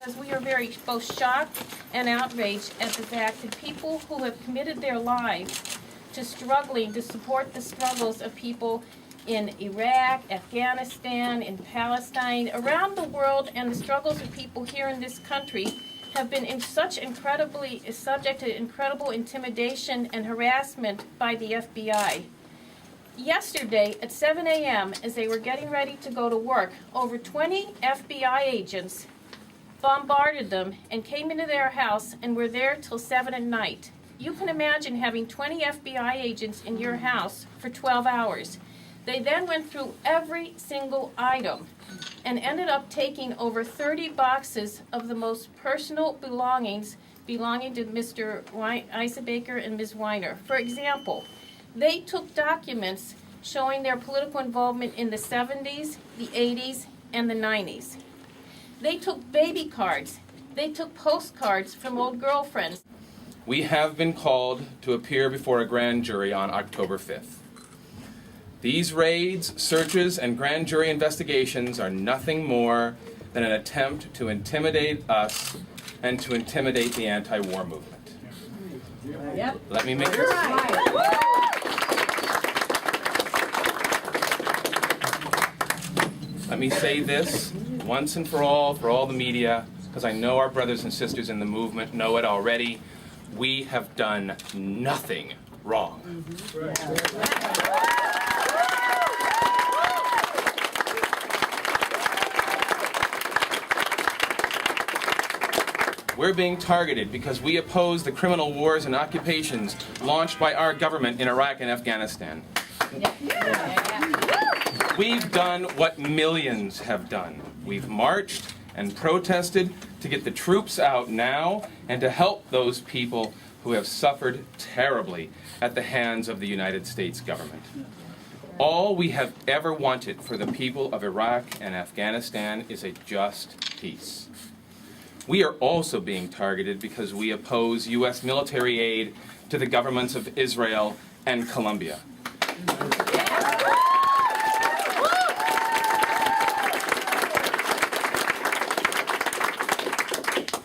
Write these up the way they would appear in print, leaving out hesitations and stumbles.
As we are very both shocked and outraged at the fact that people who have committed their lives to struggling to support the struggles of people in Iraq, Afghanistan, in Palestine, around the world, and the struggles of people here in this country have been subject to incredible intimidation and harassment by the FBI. Yesterday at 7 a.m., as they were getting ready to go to work, over 20 FBI agents bombarded them and came into their house and were there till 7 at night. You can imagine having 20 FBI agents in your house for 12 hours. They then went through every single item and ended up taking over 30 boxes of the most personal belongings belonging to Mr. Iosbaker and Ms. Wiener. For example, they took documents showing their political involvement in the 70s, the 80s, and the 90s. They took baby cards. They took postcards from old girlfriends. We have been called to appear before a grand jury on October 5th. These raids, searches, and grand jury investigations are nothing more than an attempt to intimidate us and to intimidate the anti-war movement. Yep. Let me make this Let me say this once and for all the media, because I know our brothers and sisters in the movement know it already. We have done nothing wrong. We're being targeted because we oppose the criminal wars and occupations launched by our government in Iraq and Afghanistan. We've done what millions have done. We've marched and protested to get the troops out now and to help those people who have suffered terribly at the hands of the United States government. All we have ever wanted for the people of Iraq and Afghanistan is a just peace. We are also being targeted because we oppose U.S. military aid to the governments of Israel and Colombia.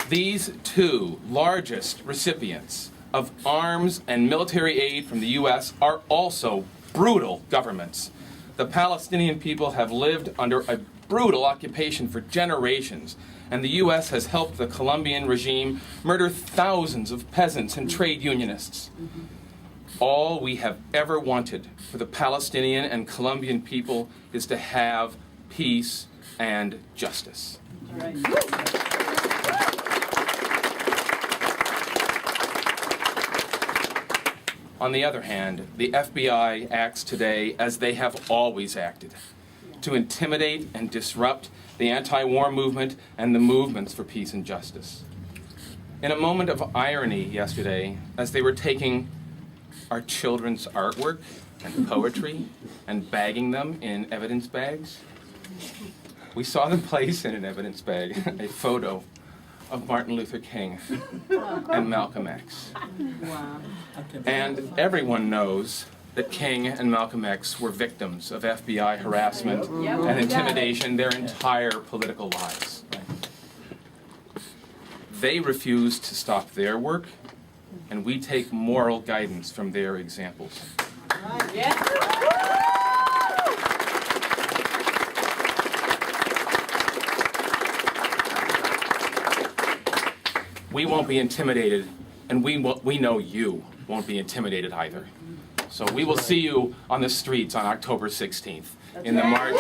These two largest recipients of arms and military aid from the U.S. are also brutal governments. The Palestinian people have lived under a brutal occupation for generations, and the U.S. has helped the Colombian regime murder thousands of peasants and trade unionists. All we have ever wanted for the Palestinian and Colombian people is to have peace and justice. Right. On the other hand, the FBI acts today as they have always acted, to intimidate and disrupt the anti-war movement and the movements for peace and justice. In a moment of irony yesterday, as they were taking our children's artwork and poetry and bagging them in evidence bags, we saw them place in an evidence bag a photo of Martin Luther King and Malcolm X. Wow. And everyone knows that King and Malcolm X were victims of FBI harassment and intimidation their entire political lives. They refuse to stop their work, and we take moral guidance from their examples. We won't be intimidated, and we know you won't be intimidated either. So we will see you on the streets on October 16th in the march.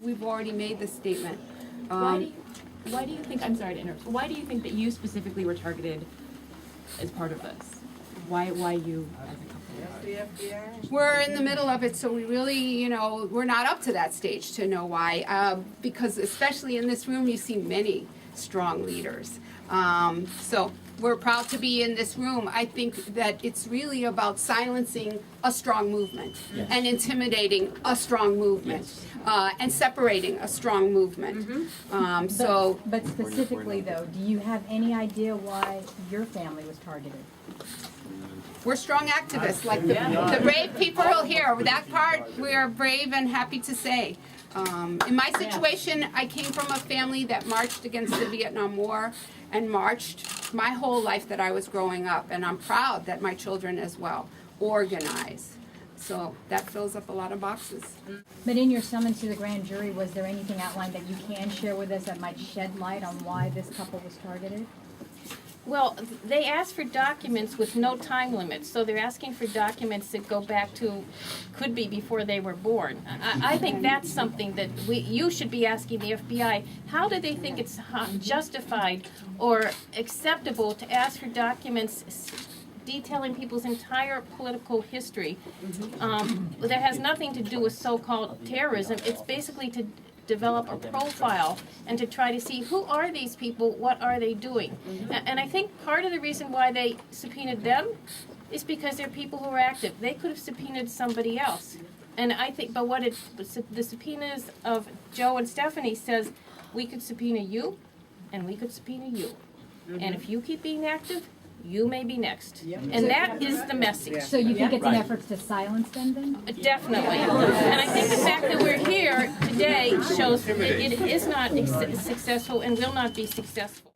We've already made the statement. Why do you think, I'm sorry to interrupt, why do you think that you specifically were targeted as part of this? Why you as a company? We're in the middle of it, so we really, we're not up to that stage to know why. Because especially in this room, you see many strong leaders. So we're proud to be in this room. I think that it's really about silencing a strong movement and intimidating a strong movement and separating a strong movement. But specifically, though, do you have any idea why your family was targeted? We're strong activists, like the brave people here. That part, we are brave and happy to say. In my situation, I came from a family that marched against the Vietnam War and marched my whole life that I was growing up. And I'm proud that my children as well organize. So that fills up a lot of boxes. But in your summons to the grand jury, was there anything outlined that you can share with us that might shed light on why this couple was targeted? Well, they asked for documents with no time limit, so they're asking for documents that go back to, could be before they were born. I think that's something that you should be asking the FBI. How do they think it's justified or acceptable to ask for documents detailing people's entire political history that has nothing to do with so-called terrorism? It's basically to develop a profile and to try to see who are these people, what are they doing. And I think part of the reason why they subpoenaed them is because they're people who are active. They could have subpoenaed somebody else. And I think, but the subpoenas of Joe and Stephanie says, we could subpoena you, and we could subpoena you. And if you keep being active, you may be next. And that is the message. So you think it's an effort to silence them then? Definitely. And I think the fact that we're here today shows that it is not successful and will not be successful.